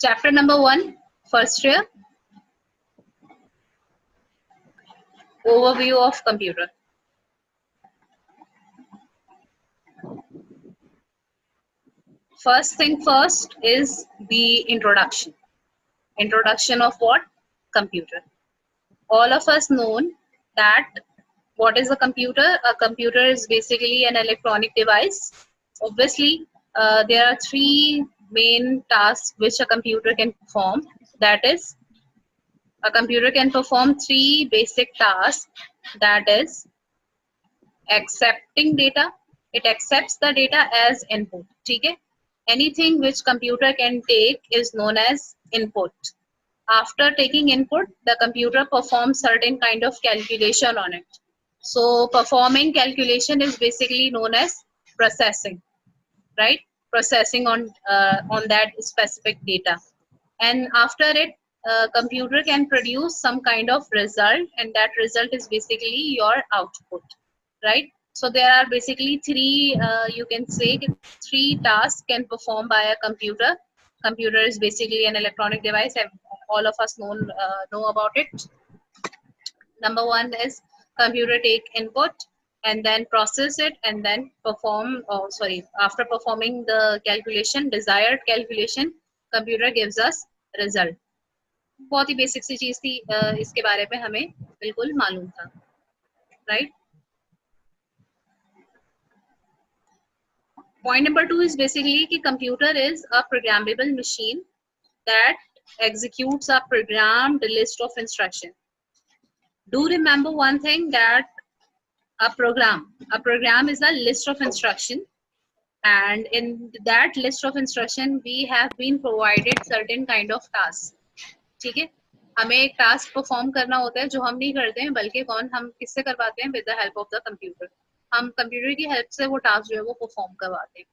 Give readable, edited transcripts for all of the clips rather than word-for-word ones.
Chapter number 1, first year, overview of computer. First thing first is the introduction. Introduction of what? Computer. All of us know that what is a computer? A computer is basically an electronic device. Obviously, there are three main tasks which a computer can perform. That is, a computer can perform three basic tasks. That is, accepting data. It accepts the data as input. Okay? Anything which computer can take is known as input. After taking input, the computer performs certain kind of calculation on it. So performing calculation is basically known as processing, right? Processing on that specific data. And after it, computer can produce some kind of result, and that result is basically your output, right? So there are basically three, you can say three tasks can perform by a computer. Computer is basically an electronic device, and all of us know about it. Number one is computer take input and then process it and then perform, after performing the calculation, desired calculation, computer gives us result. बहुत ही basic सी चीज थी, इसके बारे में हमें बिल्कुल मालूम था, right? Point number 2 is basically कि computer is a programmable machine that executes a programmed list of instruction. Do remember one thing, that a program is a list of instruction, and in that list of instruction we have been provided certain kind of tasks. ठीक है, हमें एक task perform करना होता है जो हम नहीं करते हैं, बल्कि हम किससे करवाते हैं? With the help of the computer. हम कंप्यूटर की हेल्प से वो टास्क जो है वो परफॉर्म करवाते हैं,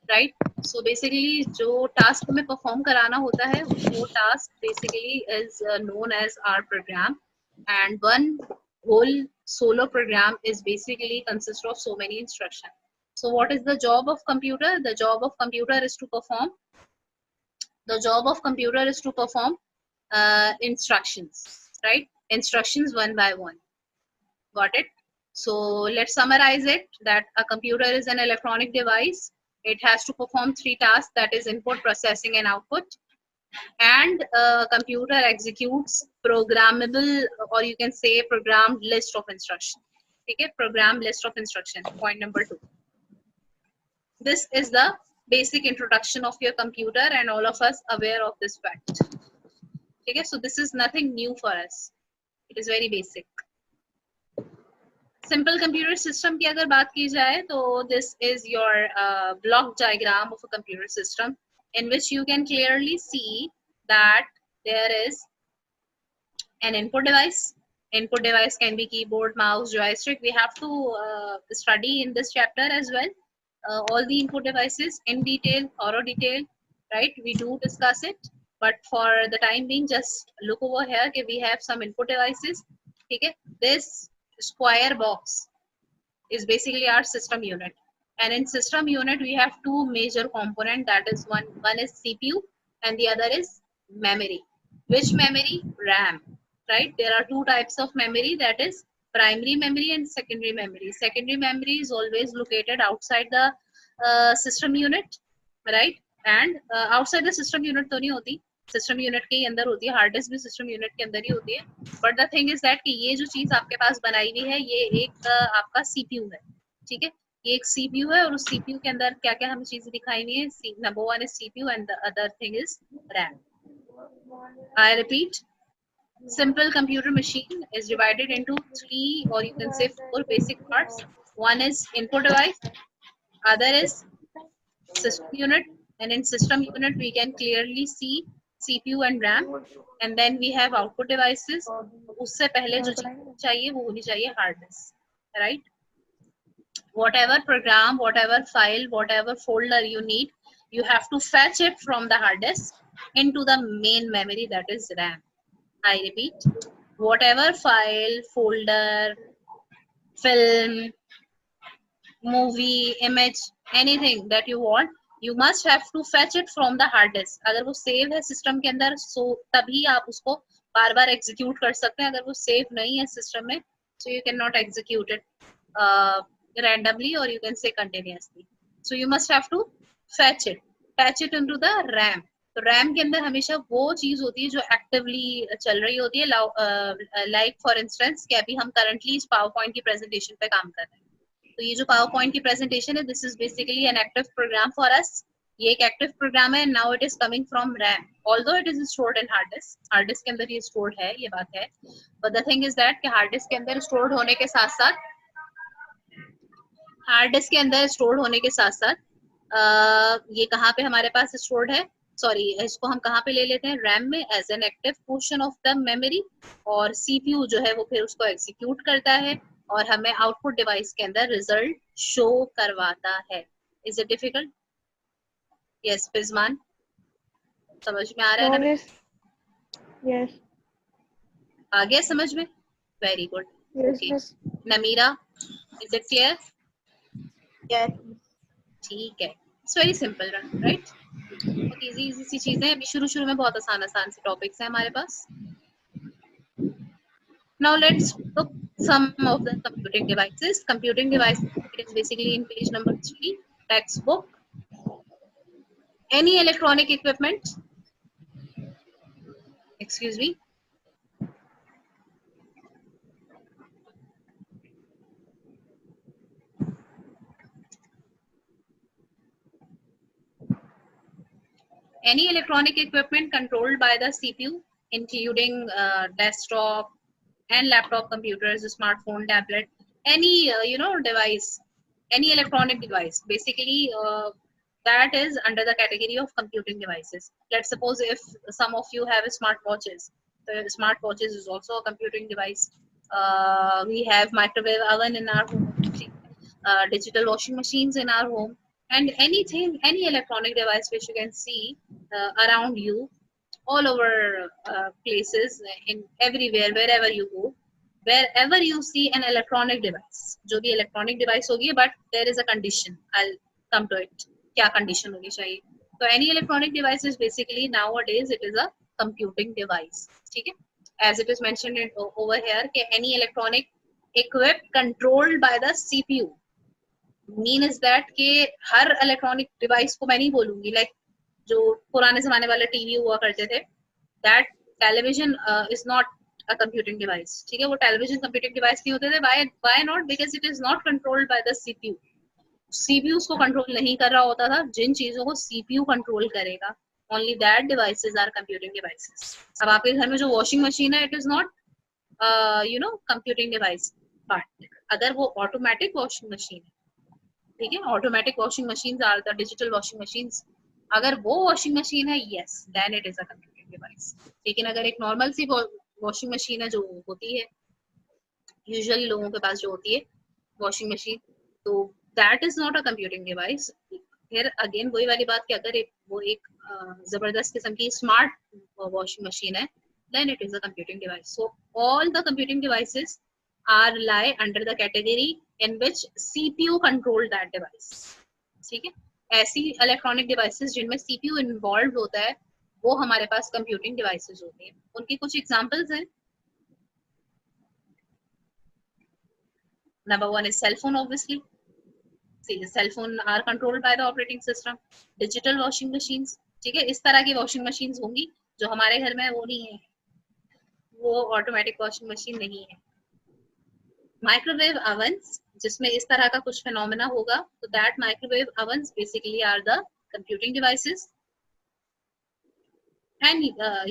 राइट? सो बेसिकली जो टास्क हमें परफॉर्म कराना होता है वो task basically is known as our program, and one whole solo program is basically consist of so many instructions. So what is the job of computer? The job of computer is to perform instructions, right? Instructions one by one. Got it? So let's summarize it, that a computer is an electronic device. It has to perform three tasks, that is input, processing and output. And computer executes programmable, or you can say programmed list of instruction. Okay, program list of instruction. Point number 2. This is the basic introduction of your computer, and all of us aware of this fact. Okay, so this is nothing new for us. It is very basic. Simple computer system की अगर बात की जाए तो this is your block diagram of a computer system, in which you can clearly see that there is an input device. Input device can be keyboard, mouse, joystick. We have to study in this chapter as well all the input devices in detail, thorough detail, right? We do discuss it, but for the time being, just look over here that we have some input devices. Okay, this square box is basically our system unit, and in system unit we have two major component, that is one is CPU and the other is memory. Which memory? RAM, right? There are two types of memory, that is primary memory and secondary memory. Secondary memory is always located outside the system unit, right? And outside the system unit तो नहीं होती, system unit के ही अंदर होती है, hard disk भी system unit के अंदर ही होती है. But the thing is that कि ये जो चीज आपके पास बनाई हुई है ये एक आपका सीपीयू है, ठीक है? ये एक सीपीयू है और उस सीपीयू के अंदर क्या क्या हमें चीजें दिखाई हुई है? Number one is CPU and the other thing is RAM. I repeat, simple computer machine is divided into three, or you can say four basic parts. One is input device, other is system unit, and in system unit we can clearly see CPU and RAM, and then we have output devices. उससे पहले जो चीज चाहिए वो होनी चाहिए hard disk, right? Whatever program, whatever file, whatever folder you need, you have to fetch it from the hard disk into the main memory, that is RAM. I repeat, whatever file, folder, film, movie, image, anything that you want, you must have to fetch it from the hard disk. अगर वो save है system के अंदर सो तभी आप उसको बार बार execute कर सकते हैं। अगर वो सेव नहीं है सिस्टम में so you can not execute it randomly or you can say continuously. So you must have to fetch it into the RAM. तो RAM के अंदर हमेशा वो चीज होती है जो एक्टिवली चल रही होती है। लाइक फॉर इंस्टेंस कि अभी हम करंटली इस पावर पॉइंट की प्रेजेंटेशन पे काम कर रहे हैं, तो ये जो पावर पॉइंट की प्रेजेंटेशन है this is basically an active program for us. ये एक एक्टिव प्रोग्राम है। Now it is coming from RAM although it is stored in hard disk के अंदर ये स्टोर्ड है, ये बात है। But the thing is that कि हार्ड डिस्क के अंदर स्टोर्ड होने के साथ साथ हार्ड डिस्क के अंदर स्टोर्ड होने के साथ साथ ये कहाँ पे हमारे पास स्टोर्ड है, सॉरी इसको हम कहाँ पे ले लेते हैं रैम में as an active portion of the memory, और सीपीयू जो है वो फिर उसको एग्जीक्यूट करता है और हमें आउटपुट डिवाइस के अंदर रिजल्ट शो करवाता है। Is it difficult? यस फिजमान, समझ में आ रहा है No, ना? miss. Yes. आ गया समझ में? Very good. Yes, okay miss. Namira, is it clear? Yes. ठीक है, इट्स वेरी सिंपल राइट। बहुत इजी इजी सी चीजें हैं, अभी शुरू शुरू में बहुत आसान आसान से टॉपिक्स हैं हमारे पास। Now let's look some of the computing devices. Computing devices, it is basically in page number 3, textbook. Any electronic equipment, excuse me, any electronic equipment controlled by the CPU, including desktop and laptop computers, smartphone, tablet, any device, any electronic device, basically that is under the category of computing devices. Let's suppose if some of you have smartwatches, the smartwatches is also a computing device. We have microwave oven in our home, digital washing machines in our home, and anything, any electronic device which you can see around you, all over places, in everywhere, wherever you go, wherever you see an electronic device, जो भी electronic device होगी, but there is a condition. I'll come to it. क्या condition होनी चाहिए? So any electronic device is basically nowadays it is a computing device. ठीक है? As it is mentioned over here, कि any electronic equipped controlled by the CPU. Mean is that कि हर electronic device को मैं नहीं बोलूंगी, like जो पुराने जमाने वाले टीवी हुआ करते थे, that television is not a computing device. ठीक है, वो टेलीविजन कंप्यूटिंग डिवाइस नहीं होते थे। Why not? Because it is not controlled by the CPU. CPU उसको कंट्रोल नहीं कर रहा होता था। जिन चीजों को सीपीयू कंट्रोल करेगा, only that devices are computing devices. अब आपके घर में जो वॉशिंग मशीन है, it is not computing device, but अगर वो ऑटोमेटिक वॉशिंग मशीन है, ठीक है, automatic washing machine are the digital washing machine, अगर वो वॉशिंग मशीन है, yes then it is a computing device. लेकिन अगर एक नॉर्मल सी वॉशिंग मशीन है जो होती है यूजुअली लोगों के पास जो होती है वॉशिंग मशीन, तो that is not a computing device. फिर अगेन वही वाली बात कि अगर वो एक जबरदस्त किस्म की स्मार्ट वॉशिंग मशीन है, then it is a computing device. So all the computing devices are lie under the category in which CPU control that device. ठीक है, ऐसी इलेक्ट्रॉनिक डिवाइसेस जिनमें सीपीयू इन्वॉल्व होता है, वो हमारे पास कंप्यूटिंग डिवाइसेस होती हैं। उनकी कुछ एग्जांपल्स हैं। Number 1 is cell phone, obviously. See, cell phone are controlled by the operating system. Digital washing machines, ठीक है, इस तरह की वॉशिंग मशीन्स होंगी जो हमारे घर में है, वो नहीं है, वो ऑटोमेटिक वॉशिंग मशीन नहीं है। माइक्रोवेव ovens, जिसमें इस तरह का कुछ फिनोमेना होगा, तो that microwave ovens basically are the computing devices. And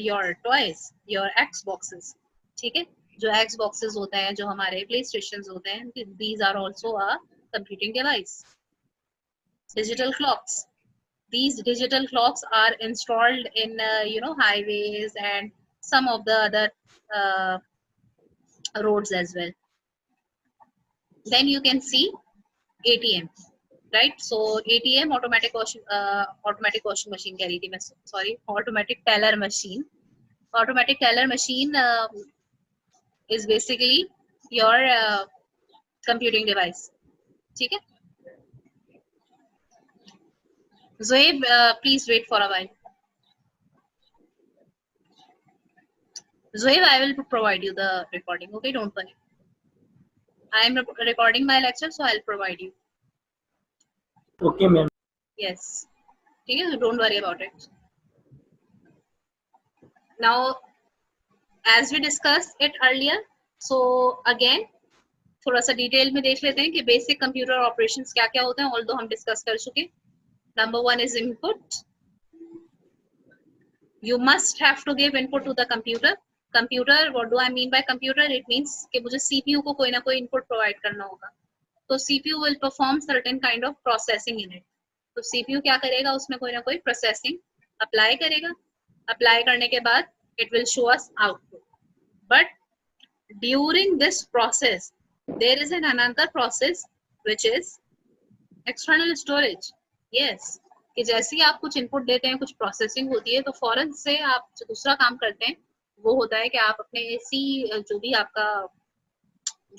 your toys, your Xboxes, ठीक है, जो Xboxes होते हैं, जो हमारे PlayStations होते हैं, these are also a computing device. Digital clocks, these digital clocks are installed in highways and some of the other uh, roads as well. Then you can see ATM, right? So ATM, automatic washing machine कह रही थी मैं, sorry, automatic teller machine. Automatic teller machine is basically your computing device. ठीक है, Zoeb, please wait for a while. Zoeb, I will provide you the recording. Okay, don't worry. I am recording my lecture, so I'll provide you. Okay, ma'am. Yes. Okay, don't worry about it. Now, as we discussed it earlier, so again थोड़ा सा detail में देख लेते हैं कि basic computer operations क्या क्या होते हैं ऑल्दो हम डिस्कस कर चुके number 1 is input you must have to give input to the computer what do I mean by computer it means कि मुझे CPU को कोई ना कोई input provide करना होगा तो CPU will perform certain kind of processing in it तो CPU क्या करेगा उसमें कोई ना कोई processing apply करेगा apply करने के बाद it will show us output but during this process there is another process which is external storage yes कि जैसे ही आप कुछ इनपुट देते हैं कुछ प्रोसेसिंग होती है तो फौरन से आप जो दूसरा काम करते हैं वो होता है कि आप अपने इसी जो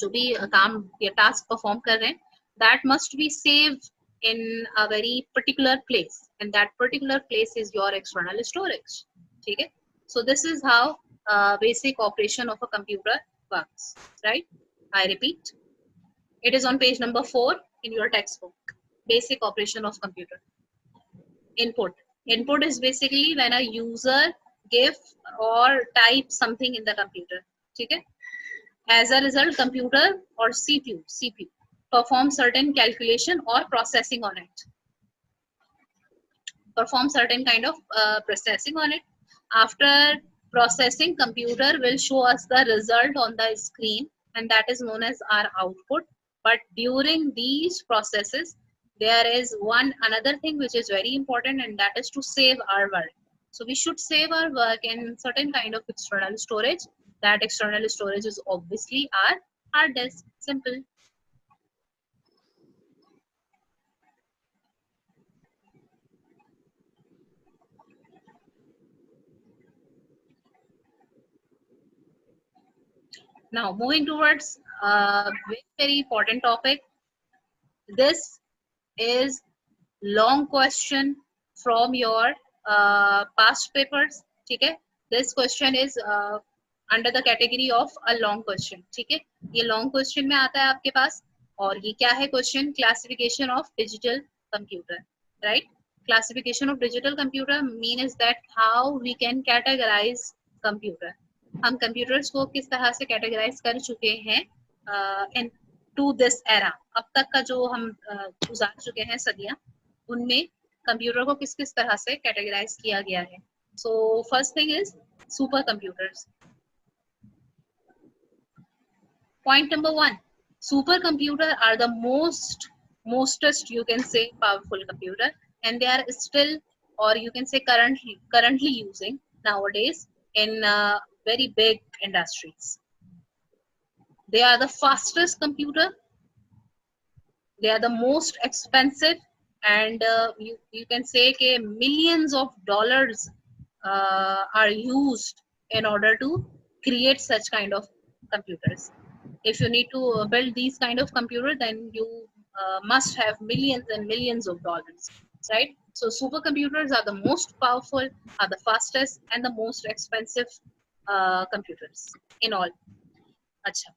भी काम या टास्क परफॉर्म कर रहे हैं that must be saved in a very particular place and that particular place is your external storage ठीक है so this is how basic operation of a computer works right I repeat it is on page number 4 in your textbook basic operation of computer input is basically when a user give or type something in the computer ठीक है as a result computer or CPU perform certain calculation or processing on it perform certain kind of processing on it after processing computer will show us the result on the screen and that is known as our output but during these processes there is another thing which is very important and that is to save our work so we should save our work in certain kind of external storage that external storage is obviously our hard disk simple now moving towards a very important topic this is long question from your past papers ठीक है this question is under the category of a long question ठीक है ये long question में आता है आपके पास और ये क्या है question classification of digital computer right classification of digital computer means that how we can categorize computer हम कंप्यूटर्स को किस तरह से कैटेगराइज कर चुके हैं इन टू दिस एरा अब तक का जो हम गुजार चुके हैं सदियां उनमें कंप्यूटर को किस किस तरह से कैटेगराइज किया गया है so first thing is super computers point number 1 supercomputer are the mostest you can say powerful computer and they are still or you can say currently using nowadays in very big industries they are the fastest computer they are the most expensive and you can say that millions of dollars are used in order to create such kind of computers if you need to build these kind of computer then you must have millions and millions of dollars right so supercomputers are the most powerful are the fastest and the most expensive computers in all acha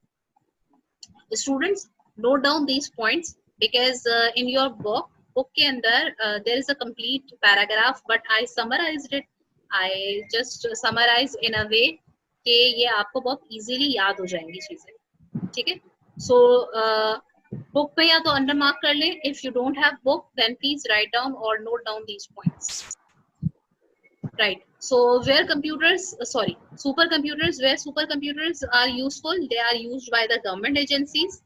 students note down these points because in your book के अंदर there is a complete paragraph but I summarized it I just summarize in a way कि ये आपको बहुत easily याद हो जाएंगी चीजें ठीक है so book में या तो अंडर मार्क कर लें if you don't have book then please write down or note down these points right so where computers supercomputers where supercomputers are useful they are used by the government agencies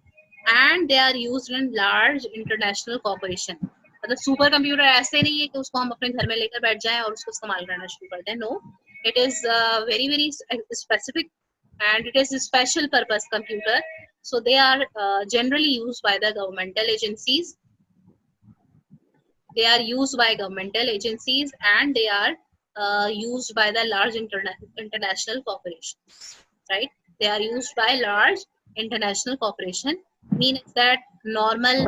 and they are used in large international corporation मतलब super computer ऐसे नहीं है कि उसको हम अपने घर में लेकर बैठ जाएं और उसको इस्तेमाल करना शुरू कर दें no it is very very specific and it is a special purpose computer so they are generally used by the governmental agencies they are used by governmental agencies and they are used by the large international corporations right they are used by large international corporation means that normal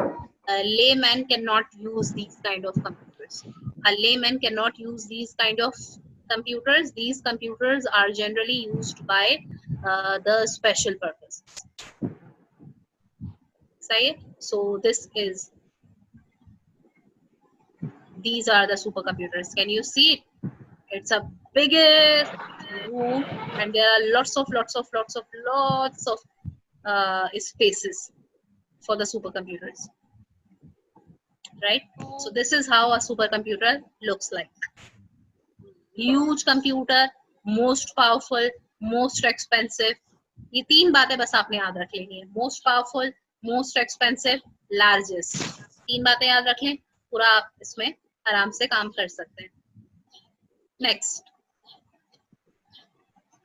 layman cannot use these kind of computers A layman cannot use these kind of computers. These computers are generally used by the special purpose. So these are the supercomputers. Can you see it? It's a bigger room, and there are lots of spaces for the supercomputers, right? So this is how a supercomputer looks like. Huge computer, most powerful, most expensive. ये तीन बातें बस आपने याद रख लेनी है. Most powerful, most expensive, largest. तीन बातें याद रख लें, पूरा आप इसमें आराम से काम कर सकते हैं. Next,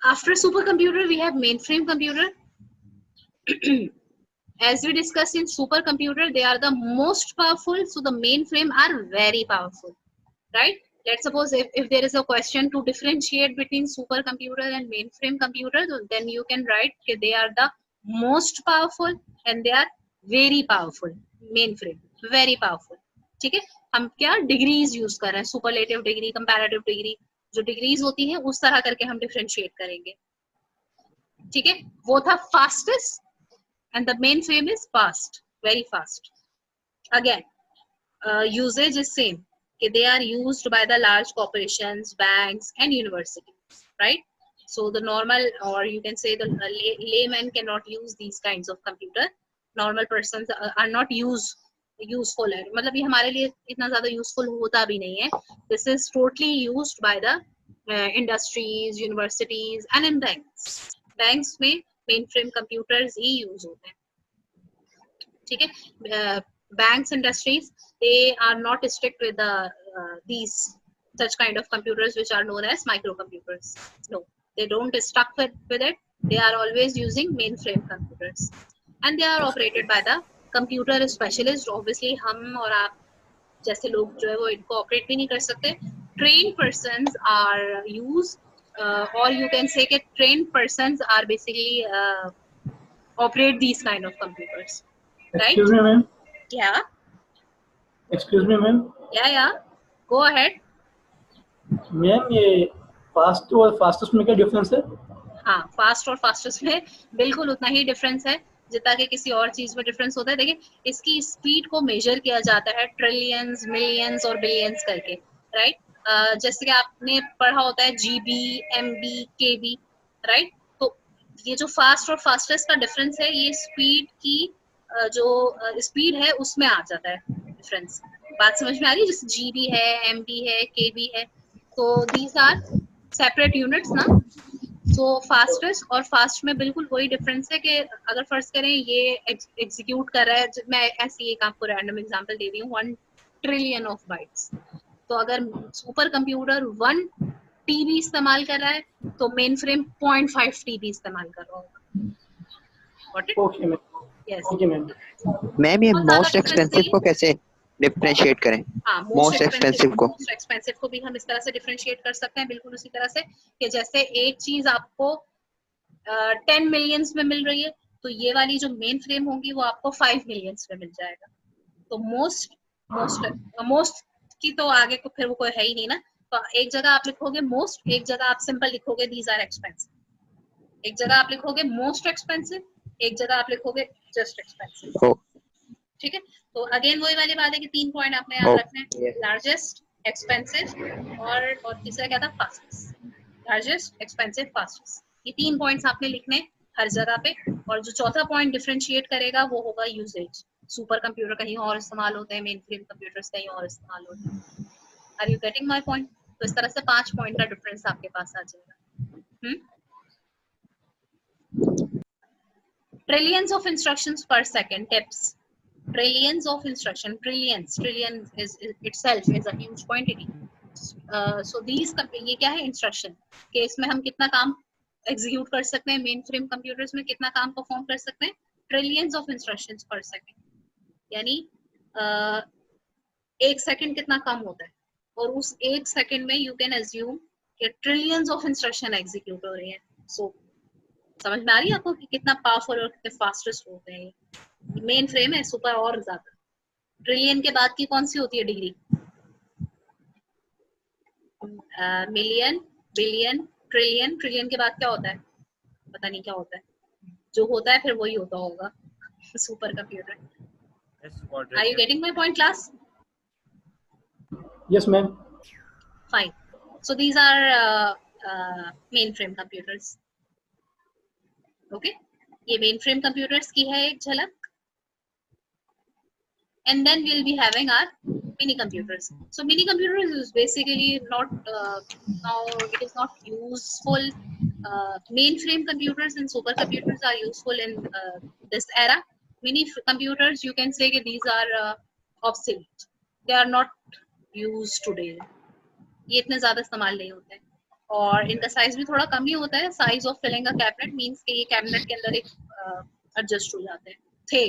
after supercomputer we have mainframe computer. As we discussed in supercomputer, they are the most powerful, so the mainframe are very powerful, right? Let's suppose if there is a question to differentiate between supercomputer and mainframe computer, then you can write that they are the most powerful and they are very powerful. Mainframe very powerful. ठीक है, हम क्या degrees use कर रहे हैं, superlative degree, comparative degree, जो degrees होती हैं उस तरह करके हम डिफरेंशिएट करेंगे. ठीक है, वो था fastest and the mainframe is fast, very fast. Again, usage is same. Okay, they are used by the large corporations, banks, and universities, right? So the normal, or you can say the layman cannot use these kinds of computer. Normal persons are not useful. मतलब ये हमारे लिए इतना ज़्यादा useful होता भी नहीं है. This is totally used by the industries, universities, and in banks. Banks में mainframe computers ही use होते हैं. ठीक है, banks, industries, they are not strict with these such kind of computers which are known as microcomputers. No, they don't stuck with it. They are always using mainframe computers, and they are operated by the computer specialist. Obviously, हम और आप जैसे लोग जो है वो इनको operate भी नहीं कर सकते. Trained persons are used, or you can say that trained persons are basically operate these kind of computers. Right? Excuse me, ma'am. Yeah. Excuse me, ma'am. Yeah. Go ahead. Ma'am ये fast और fastest में क्या difference है? हाँ, fast और fastest में बिल्कुल उतना ही डिफरेंस है जितना कि किसी और चीज में डिफरेंस होता है. देखिए, इसकी स्पीड को मेजर किया जाता है ट्रिलियंस, मिलियंस और बिलियंस करके, राइट? जैसे कि आपने पढ़ा होता है जीबी, एमबी, केबी, राइट? तो ये जो फास्ट और फास्टेस्ट का डिफरेंस है, ये स्पीड की जो स्पीड है उसमें आ जाता है डिफरेंस. बात समझ में आ रही है? जैसे जीबी है, एमबी है, केबी है, तो दीज आर सेपरेट यूनिट्स ना. सो फास्टेस्ट और फास्ट में बिल्कुल वही डिफरेंस है कि अगर फर्ज करें ये एग्जीक्यूट कर रहा है, मैं ऐसी एक आपको रैंडम एग्जांपल दे रही हूँ, 1 ट्रिलियन ऑफ बाइट्स. तो अगर सुपर कंप्यूटर 1 टीबी इस्तेमाल कर रहा है तो मेन फ्रेम 0.5 टीबी इस्तेमाल कर रहा होगा. Okay ma'am. Yes okay ma'am. Ma'am ये मोस्ट एक्सपेंसिव को कैसे डिफरेंशिएट करें? मोस्ट एक्सपेंसिव को भी हम इस तरह से डिफरेंशिएट कर सकते हैं, बिल्कुल उसी तरह से कि जैसे एक चीज आपको 10 मिलियंस में मिल रही है, तो ये वाली जो मेन फ्रेम होगी वो आपको 5 मिलियंस में मिल जाएगा. तो मोस्ट की तो आगे को फिर वो कोई है ही नहीं ना. तो एक जगह आप लिखोगे मोस्ट, एक जगह आप सिंपल लिखोगे दीज आर एक्सपेंसिव, एक जगह आप लिखोगे मोस्ट एक्सपेंसिव, एक जगह आप लिखोगे जस्ट एक्सपेंसिव. ठीक है, तो अगेन वही वाली बात है कि 3 पॉइंट आपने याद रखने हैं, लार्जेस्ट, एक्सपेंसिव और तीसरा क्या था, फास्टेस्ट. लार्जेस्ट, एक्सपेंसिव, फास्टेस्ट, ये 3 पॉइंट्स आपने लिखने हर जगह पे. और जो चौथा पॉइंट डिफरेंशिएट करेगा वो होगा यूजेज. सुपर कंप्यूटर कहीं और इस्तेमाल होते हैं, मेन फ्रेम कंप्यूटर्स कहीं और इस्तेमाल होते हैं. Are you getting my point? तो इस तरह से 5 पॉइंट का डिफरेंस आपके पास आ जाएगा. ट्रिलियंस ऑफ इंस्ट्रक्शंस पर second. Tips: trillions of instruction, trillion is itself is a huge quantity. So these ये क्या है, इंस्ट्रक्शन के इसमें हम कितना काम एग्जीक्यूट कर सकते हैं, मेन फ्रेम कंप्यूटर्स में कितना काम परफॉर्म कर सकते हैं, ट्रिलियंस ऑफ इंस्ट्रक्शंस पर सेकंड. यानी 1 सेकंड कितना काम होता है, और उस 1 सेकंड में यू कैन अज्यूम कि ट्रिलियंस ऑफ इंस्ट्रक्शन एग्जीक्यूट हो रही हैं. सो समझ में आ रही है आपको कि कितना पावरफुल और कितने फास्टेस्ट होते हैं. मेन फ्रेम है, सुपर और ज्यादा. ट्रिलियन के बाद की कौन सी होती है degree? Million, billion, trillion, trillion के बाद क्या होता है पता नहीं क्या होता है, जो होता है फिर वही होता होगा super computer. Are you getting my point, class? Yes, ma'am. Fine. So these are mainframe computers. Okay. ये mainframe computers की है एक झलक. And then we'll be having our mini computers. So mini computers is basically not now it is not useful. Mainframe computers and supercomputers are useful in this era. Mini computers, you can say that these are obsolete. They are not used today. ये इतने ज्यादा इस्तेमाल नहीं होते हैं और इनका size भी थोड़ा कम ही होता है. Size of filling a cabinet means कि ये कैबिनेट के अंदर एक एडजस्ट हो जाते हैं थे.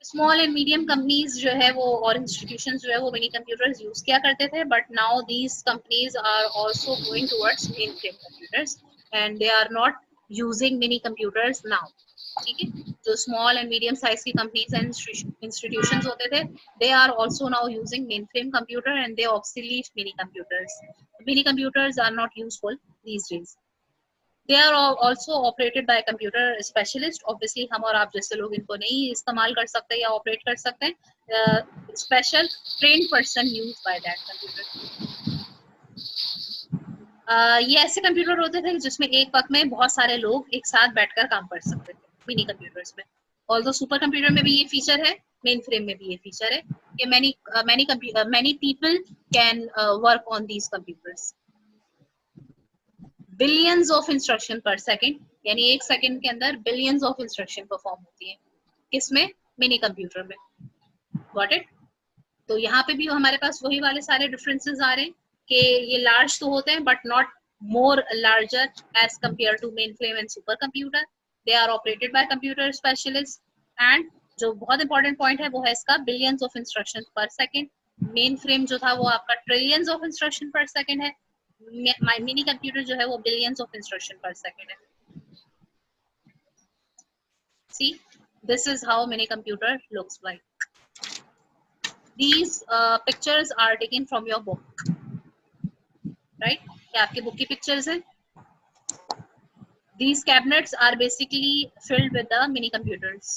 स्मॉल एंड मीडियम कंपनीज जो है वो और इंस्टीट्यूशंस जो है वो मिनी कंप्यूटर्स यूज किया करते थे, but now these companies are also going towards mainframe computers and they are not using mini computers now. ठीक है, जो स्मॉल एंड मीडियम साइज की कंपनीज एंड इंस्टीट्यूशंस होते थे, they are also now using mainframe computer and they obsolete mini computers. Mini computers are not useful these days. They are also operated by computer specialist. Obviously हम और आप जैसे लोग इनको नहीं इस्तेमाल कर सकते या ऑपरेट कर सकते हैं. Special trained person used by that computer. ये ऐसे कंप्यूटर होते थे जिसमें एक वक्त में बहुत सारे लोग एक साथ बैठकर काम कर सकते थे मिनी कंप्यूटर्स में. ऑल्दो सुपर कंप्यूटर में भी ये फीचर है, मेन फ्रेम में भी ये फीचर है कि many people can work on these computers. Billions of instruction per second, यानी एक सेकंड के अंदर बिलियंस ऑफ इंस्ट्रक्शन परफॉर्म होती है. किसमें? मिनी कंप्यूटर में. Got it? तो यहाँ पे भी हमारे पास वही वाले सारे डिफरेंसेस आ रहे हैं कि ये लार्ज तो होते हैं but not more larger as compare to mainframe and super computer. They are operated by computer specialist and जो बहुत इंपॉर्टेंट पॉइंट है वो है इसका billions of instruction per second. Mainframe जो था वो आपका trillions of instruction per second है. मिनी कंप्यूटर जो है वो billions of instruction per second है. See, this is how mini computer looks like. These pictures are taken from your book, right? क्या आपकी बुक की पिक्चर्स हैं? These cabinets are basically filled with the mini computers.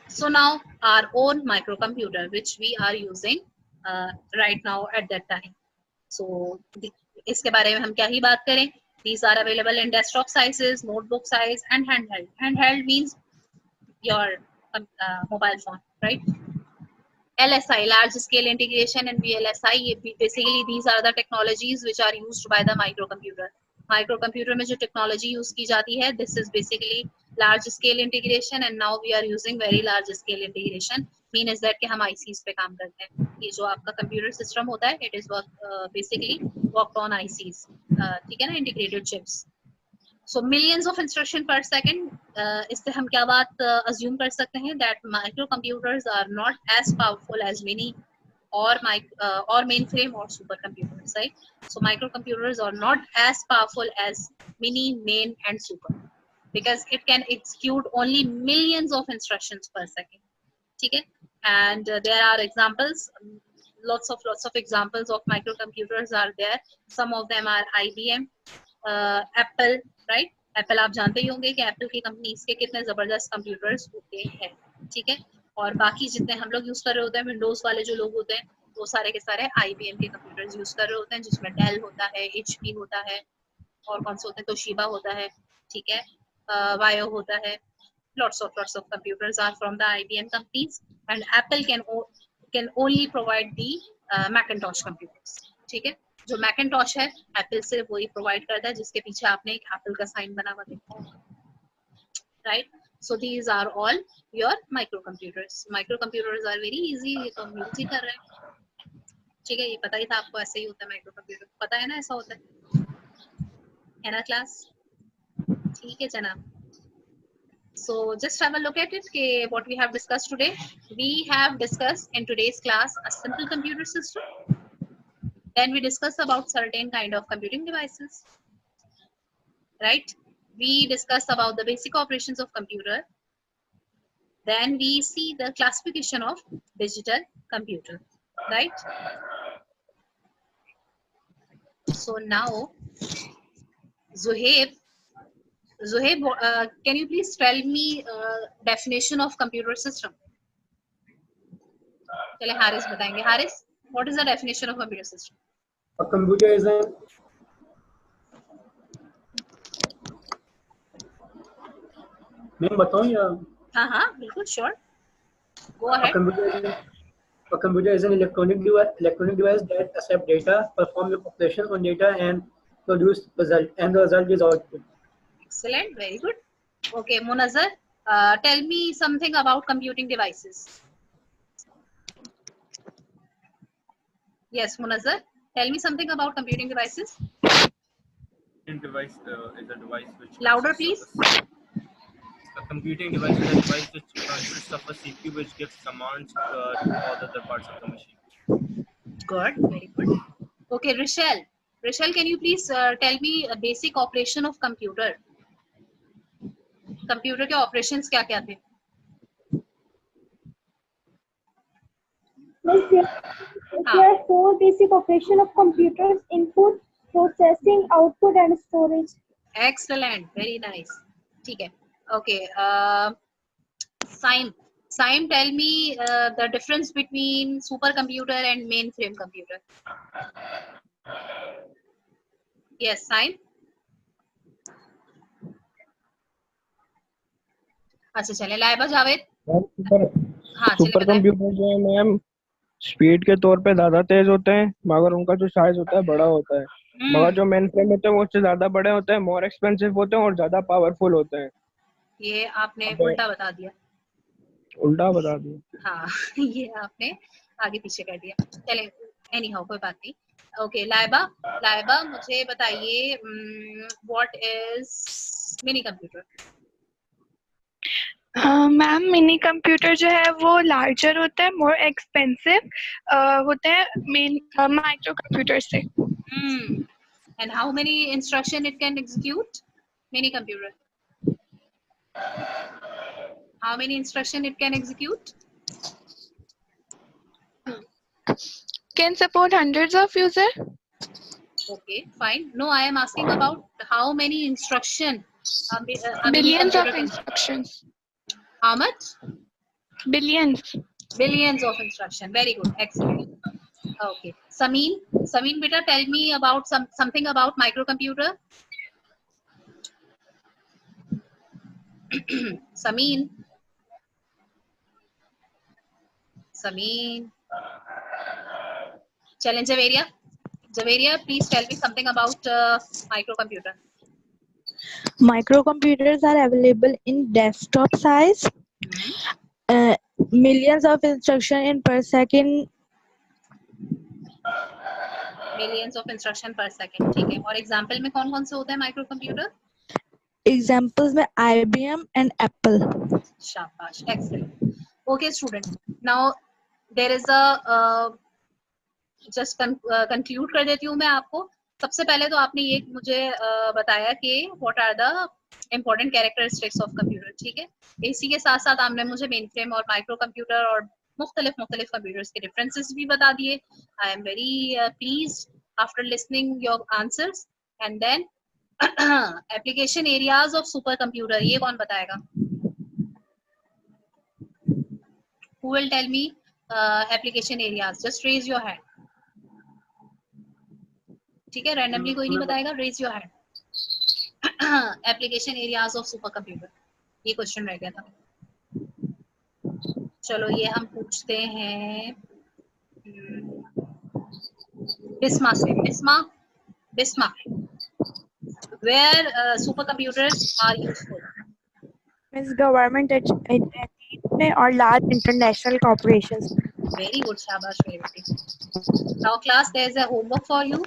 So now our own microcomputer which we are using right now at that time. So इसके बारे में हम क्या ही बात करें. These are available in desktop sizes, notebook size and handheld. Handheld means your mobile phone, right? LSI, large scale integration, and VLSI, basically these are the technologies which are used by the microcomputer. Microcomputer में जो technology use की जाती है, this is basically large scale integration and now we are using very large scale integration. Mean is that कि हम ICs पे काम करते हैं. ये जो आपका computer system होता है, it is basically worked on ICs. ठीक है ना, integrated chips. So millions of instruction per second. इससे हम क्या बात assume कर सकते हैं that microcomputers are not as powerful as mini or mainframe or supercomputers, right? So microcomputers are not as powerful as mini, main, and super because it can execute only millions of instructions per second. ठीक है? And there are examples. Lots of examples of microcomputers are there. Some of them are IBM, Apple, right? Apple आप जानते ही होंगे कि Apple की companies के कितने जबरदस्त कंप्यूटर्स होते हैं. ठीक है, और बाकी जितने हम लोग यूज कर रहे होते हैं विंडोज वाले जो लोग होते हैं वो सारे के सारे IBM के कंप्यूटर्स यूज कर रहे होते हैं जिसमें डेल होता है, HP होता है और कौन से होते हैं तोशिबा होता है. ठीक है, वायो होता है. Lots of computers are from the IBM companies and Apple can only provide the Macintosh computers. ठीक है, जो Macintosh है Apple सिर्फ वही प्रोवाइड करता है जिसके पीछे आपने एक Apple का साइन बना हुआ देखा होगा, right? So these are all your microcomputers. Microcomputers are very easy. ये तो हम यूज ही कर रहे हैं. ठीक है, ये पता ही था आपको ऐसे ही होता है माइक्रोकंप्यूटर. पता है ना ऐसा होता है ना क्लास? ठीक है जनाब. So just have a look at it. What we have discussed today. We have discussed in today's class a simple computer system. Then we discussed about certain kind of computing devices. Right? We discussed about the basic operations of computer. Then we see the classification of digital computer, right? So now, Zuhaib, can you please tell me definition of computer system? चले हारिस बताएंगे. Haris, what is the definition of computer system? A computer is a मैं बताऊं या हाँ बिल्कुल, sure, go ahead. A computer is an electronic device that accepts data, performs operation on data, and produce result. And the result is output. Excellent, very good. Okay, Munazzar, tell me something about computing devices. Yes, Munazzar, tell me something about computing devices. Computing device is a device which Louder, please. A computing device is a device which consists of a CPU which gives commands to all the other parts of the machine. Good, very good. Okay, Rochelle. Rochelle, can you please tell me a basic operation of computer? Computer के operations क्या-क्या थे? There are 4 basic operations of computers: input, processing, output, and storage. Excellent, very nice. ठीक है. Okay, Saim, tell me the difference between supercomputer and mainframe computer. Yes, Saim. अच्छा चले, लाइबा जावेद. हाँ, super computer जो है मैम स्पीड के तौर पे ज्यादा तेज होते हैं, मगर उनका जो साइज होता है बड़ा होता है. मगर जो मेन फ्रेम होते हैं वो उससे ज्यादा बड़े होते हैं, मोर एक्सपेंसिव होते हैं और ज्यादा पावरफुल होते हैं. ये आपने उल्टा बता दिया. उल्टा बता दिया. हाँ ये आपने आगे पीछे कर दिया. चले, एनी हाउ, कोई बात नहीं. ओके, लाइबा मुझे बताइए what is mini computer. Ma'am mini computer जो है वो लार्जर होता है, मोर एक्सपेंसिव होते हैं मेन माइक्रो कंप्यूटर से. And how many instruction it can execute? Mini computer, how many instruction it can execute? Can support hundreds of user. Okay, fine. No, I am asking about how many instruction. Billions of instructions. How much? Billions. Billions of instruction. Very good. Excellent. Okay. Sameen, beta, tell me about something about microcomputer. Sameen. Challenge Javeria, please tell me something about microcomputer. Microcomputers are available in desktop size. Millions of instructions in per second. Millions of instruction per second. ठीक है. और example में कौन-कौन से होते हैं microcomputer? Examples में IBM and Apple. शाबाश, excellent. Okay, student. Now there is a just conclude कर देती हूँ मैं आपको. सबसे पहले तो आपने ये मुझे बताया कि what are the important characteristics of computer, ठीक है. इसी के साथ साथ आपने मुझे मेन फ्रेम और माइक्रो कंप्यूटर और मुख्तलिफ कंप्यूटर्स के डिफरेंसेस भी बता दिए. I am very pleased after listening your answers. And then application areas of supercomputer, ये कौन बताएगा? Who will tell me application areas? Just raise your hand. ठीक है, randomly कोई नहीं बताएगा. Raise your hand. Application areas of supercomputer. ये question रह गया था. चलो ये हम पूछते हैं बिस्मा से. Bisma, where supercomputers are useful? Means government or large international corporations. Very good, shabash, very good. Now class, there is a homework for you.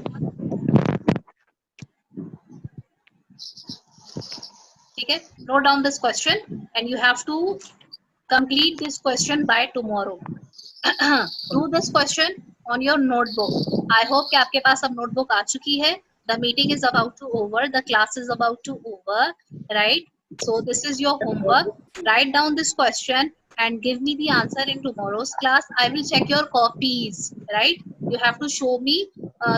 Okay, note down this question and you have to complete this question by tomorrow. Do this question on your notebook. I hope कि आपके पास अब notebook आ चुकी है. The meeting is about to over. The class is about to over, right? So this is your homework. Write down this question and give me the answer in tomorrow's class. I will check your copies, right? You have to show me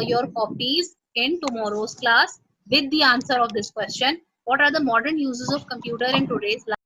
your copies in tomorrow's class with the answer of this question. What are the modern uses of computer in today's life?